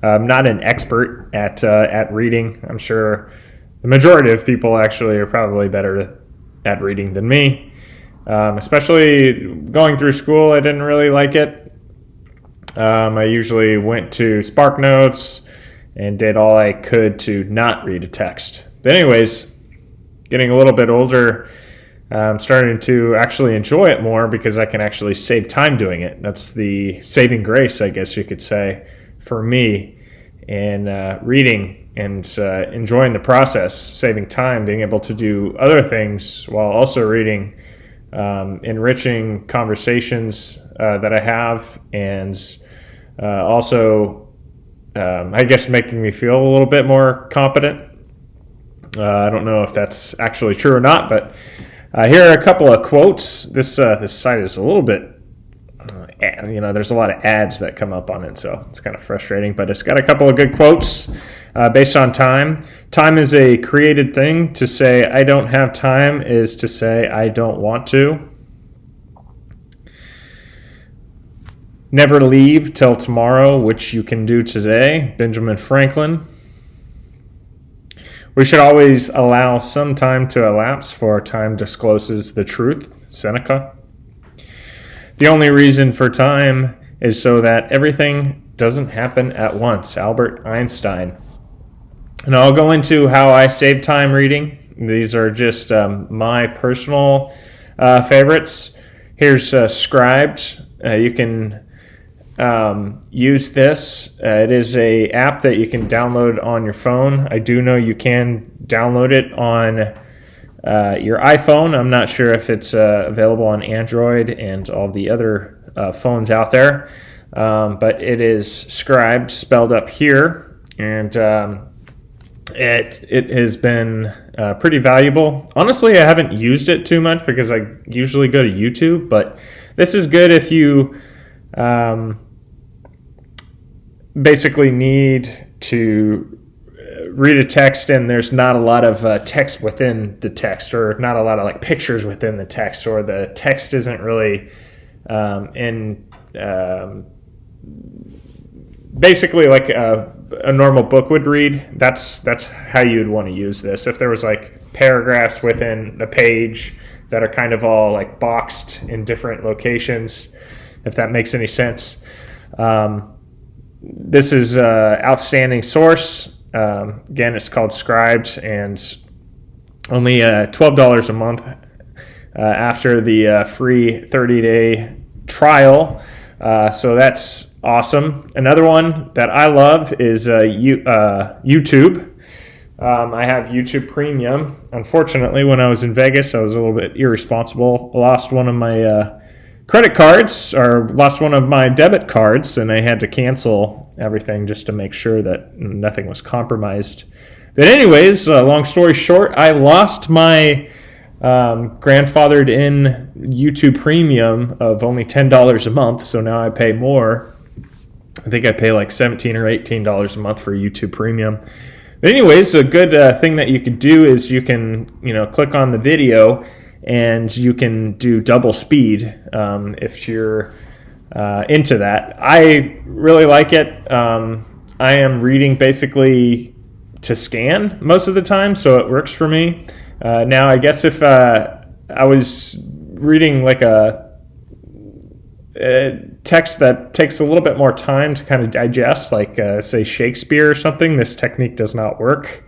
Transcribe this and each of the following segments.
I'm not an expert at reading. I'm sure the majority of people actually are probably better at reading than me. Especially going through school, I didn't really like it. I usually went to SparkNotes and did all I could to not read a text. But anyways, getting a little bit older, I'm starting to actually enjoy it more because I can actually save time doing it. That's the saving grace, I guess you could say, for me in reading and enjoying the process, saving time, being able to do other things while also reading, enriching conversations that I have, and also, I guess, making me feel a little bit more competent. I don't know if that's actually true or not, but here are a couple of quotes. This site is a little bit, there's a lot of ads that come up on it, so it's kind of frustrating, but it's got a couple of good quotes based on time. Time is a created thing. To say I don't have time is to say I don't want to. Never leave till tomorrow, which you can do today. Benjamin Franklin. We should always allow some time to elapse, for time discloses the truth. Seneca. The only reason for time is so that everything doesn't happen at once. Albert Einstein. And I'll go into how I save time reading. These are just my personal favorites. Here's Scribd. You can use this. It is a app that you can download on your phone. I do know you can download it on your iPhone. I'm not sure if it's available on Android and all the other phones out there, but it is Scribd, spelled up here, and it has been pretty valuable. Honestly, I haven't used it too much because I usually go to YouTube, but this is good if you basically need to read a text and there's not a lot of text within the text, or not a lot of like pictures within the text, or the text isn't really basically like a normal book would read. That's how you'd want to use this. If there was like paragraphs within the page that are kind of all like boxed in different locations, if that makes any sense. This is an outstanding source. Again, it's called Scribd, and only $12 a month after the free 30-day trial. So that's awesome. Another one that I love is YouTube. I have YouTube Premium. Unfortunately, when I was in Vegas, I was a little bit irresponsible. Lost one of my credit cards, or lost one of my debit cards, and I had to cancel everything just to make sure that nothing was compromised. But anyways, long story short, I lost my grandfathered in YouTube Premium of only $10 a month, so now I pay more. I think I pay like $17 or $18 a month for YouTube Premium. But anyways, a good thing that you can do is you can click on the video and you can do double speed if you're into that. I really like it. I am reading basically to scan most of the time, so it works for me. Now, I guess if I was reading like a text that takes a little bit more time to kind of digest, like say Shakespeare or something, this technique does not work.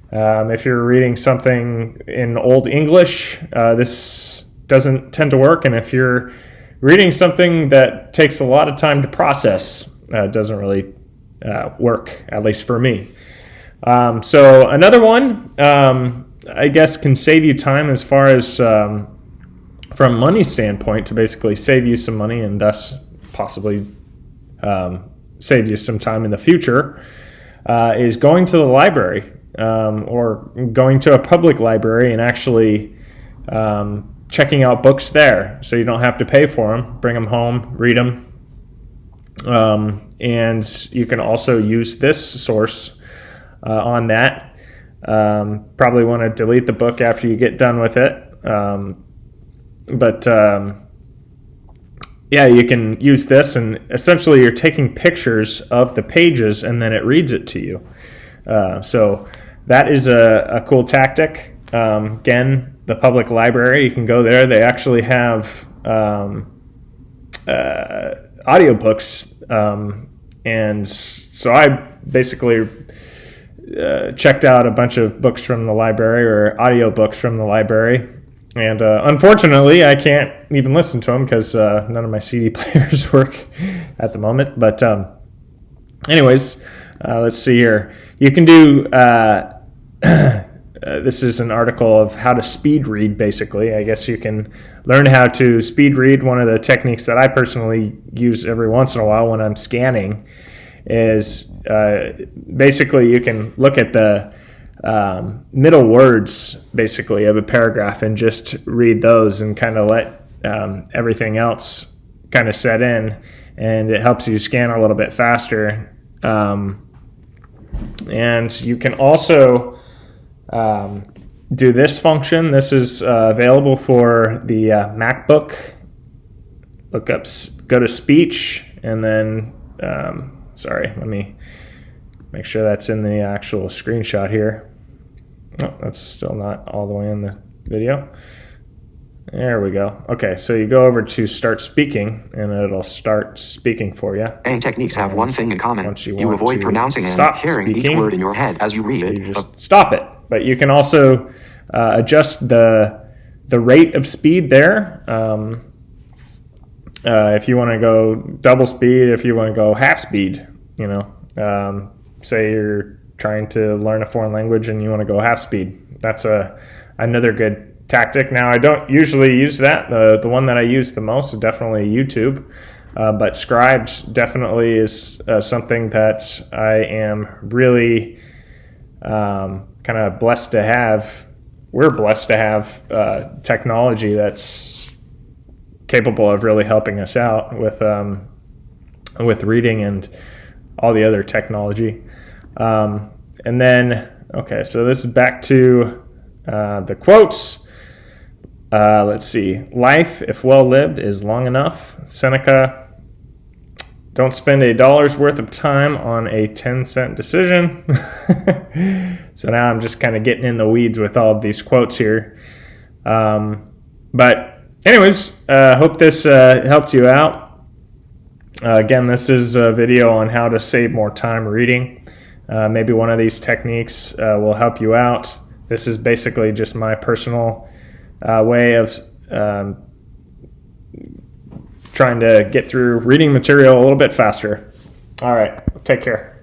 If you're reading something in Old English, this doesn't tend to work. And if you're reading something that takes a lot of time to process, it doesn't really work, at least for me. So another one, I guess, can save you time as far as from money standpoint, to basically save you some money and thus possibly save you some time in the future, is going to the library. Or going to a public library and actually checking out books there, so you don't have to pay for them. Bring them home, read them, and you can also use this source on that. Probably want to delete the book after you get done with it, but yeah, you can use this, and essentially you're taking pictures of the pages and then it reads it to you. So that is a cool tactic. Again, the public library, you can go there. They actually have audiobooks. And so I basically checked out a bunch of books from the library, or audiobooks from the library. And unfortunately, I can't even listen to them because none of my CD players work at the moment. But anyways, let's see here. You can do, this is an article of how to speed read, basically. I guess you can learn how to speed read. One of the techniques that I personally use every once in a while when I'm scanning is basically you can look at the middle words, basically, of a paragraph and just read those and kind of let everything else kind of set in, and it helps you scan a little bit faster. And you can also do this function. This is available for the MacBook. Go to speech, and then, sorry, let me make sure that's in the actual screenshot here. Oh, that's still not all the way in the video. There we go. Okay, so you go over to start speaking, and it'll start speaking for you. A techniques have one thing in common. Once You avoid pronouncing and hearing speaking, each word in your head as you read. You just stop it. But you can also adjust the rate of speed there. If you want to go double speed, if you want to go half speed, say you're trying to learn a foreign language and you want to go half speed. That's another good tactic. Now, I don't usually use that. The one that I use the most is definitely YouTube. But Scribd definitely is something that I am really kind of blessed to have. We're blessed to have technology that's capable of really helping us out with reading and all the other technology. And then, okay, so this is back to the quotes. Let's see. Life, if well lived, is long enough. Seneca. Don't spend $1 worth of time on a 10-cent decision. So now I'm just kind of getting in the weeds with all of these quotes here. But anyways, hope this helped you out. Again, this is a video on how to save more time reading. Maybe one of these techniques will help you out. This is basically just my personal way of trying to get through reading material a little bit faster. All right, take care.